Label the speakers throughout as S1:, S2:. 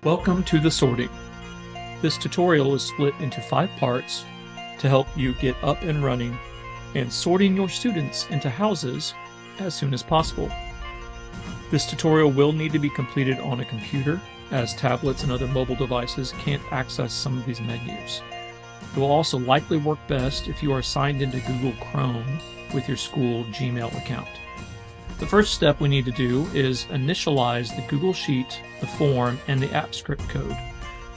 S1: Welcome to the sorting. This tutorial is split into 5 parts to help you get up and running and sorting your students into houses as soon as possible. This tutorial will need to be completed on a computer, as tablets and other mobile devices can't access some of these menus. It will also likely work best if you are signed into Google Chrome with your school Gmail account. The first step we need to do is initialize the Google Sheet, the form, and the app script code.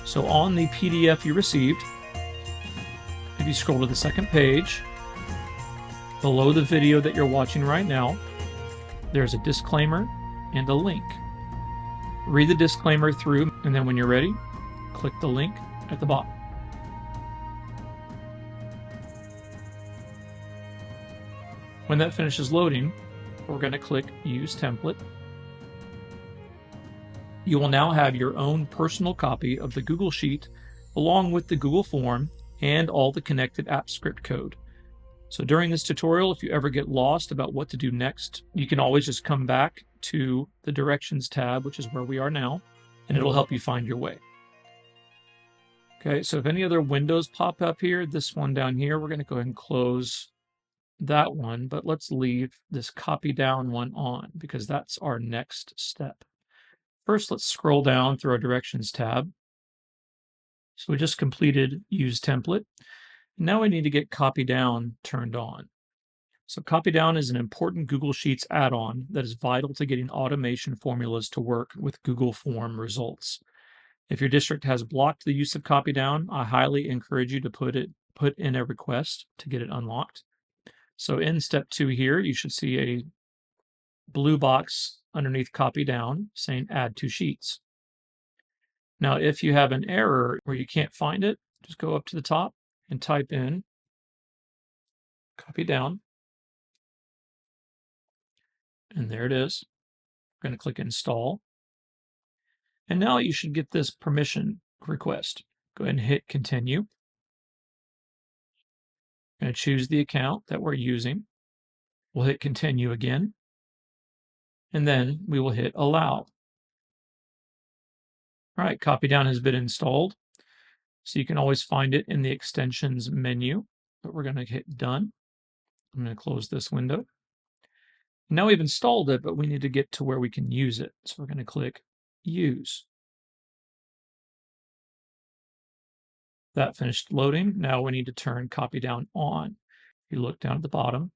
S1: So on the PDF you received, if you scroll to the second page, below the video that you're watching right now, there's a disclaimer and a link. Read the disclaimer through, and then when you're ready, click the link at the bottom. When that finishes loading, we're going to click Use Template. You will now have your own personal copy of the Google Sheet along with the Google Form and all the connected app script code. So during this tutorial, if you ever get lost about what to do next, you can always just come back to the Directions tab, which is where we are now, and it'll help you find your way. Okay, so if any other windows pop up here, this one down here, we're going to go ahead and close that one, but let's leave this copy down one on because that's our next step. First, let's scroll down through our Directions tab. So we just completed Use Template. Now we need to get Copy Down turned on. So Copy Down is an important Google Sheets add-on that is vital to getting automation formulas to work with Google Form results. If your district has blocked the use of Copy Down, I highly encourage you to put in a request to get it unlocked. So in step 2 here, you should see a blue box underneath Copy Down saying Add to Sheets. Now, if you have an error where you can't find it, just go up to the top and type in Copy Down. And there it is. We're going to click Install. And now you should get this permission request. Go ahead and hit Continue. Going to choose the account that we're using. We'll hit Continue again, and then we will hit Allow. All right, Copy Down has been installed, so you can always find it in the Extensions menu, but we're going to hit Done. I'm going to close this window. Now we've installed it, but we need to get to where we can use it, so we're going to click Use. That finished loading. Now we need to turn Copy Down on. If you look down at the bottom,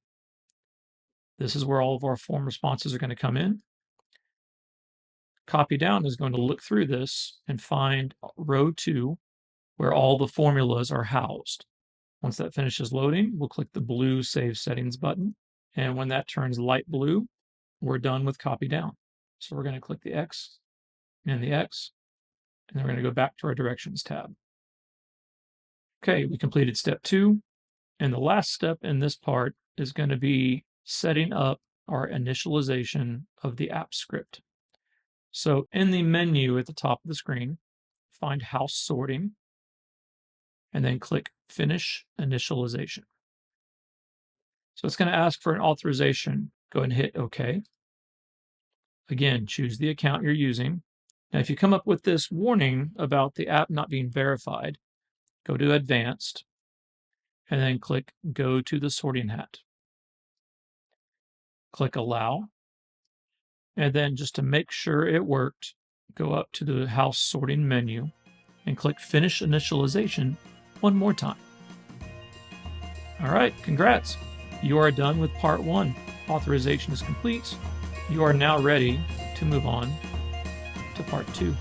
S1: this is where all of our form responses are going to come in. Copy Down is going to look through this and find row 2 where all the formulas are housed. Once that finishes loading, we'll click the blue Save Settings button. And when that turns light blue, we're done with Copy Down. So we're going to click the X and the X, and then we're going to go back to our Directions tab. Okay, we completed step 2, and the last step in this part is going to be setting up our initialization of the app script. So in the menu at the top of the screen, find House Sorting, and then click Finish Initialization. So it's going to ask for an authorization. Go ahead and hit OK. Again, choose the account you're using. Now, if you come up with this warning about the app not being verified, go to Advanced, and then click Go to the Sorting Hat. Click Allow, and then just to make sure it worked, go up to the House Sorting menu and click Finish Initialization one more time. All right, congrats. You are done with Part 1. Authorization is complete. You are now ready to move on to Part 2.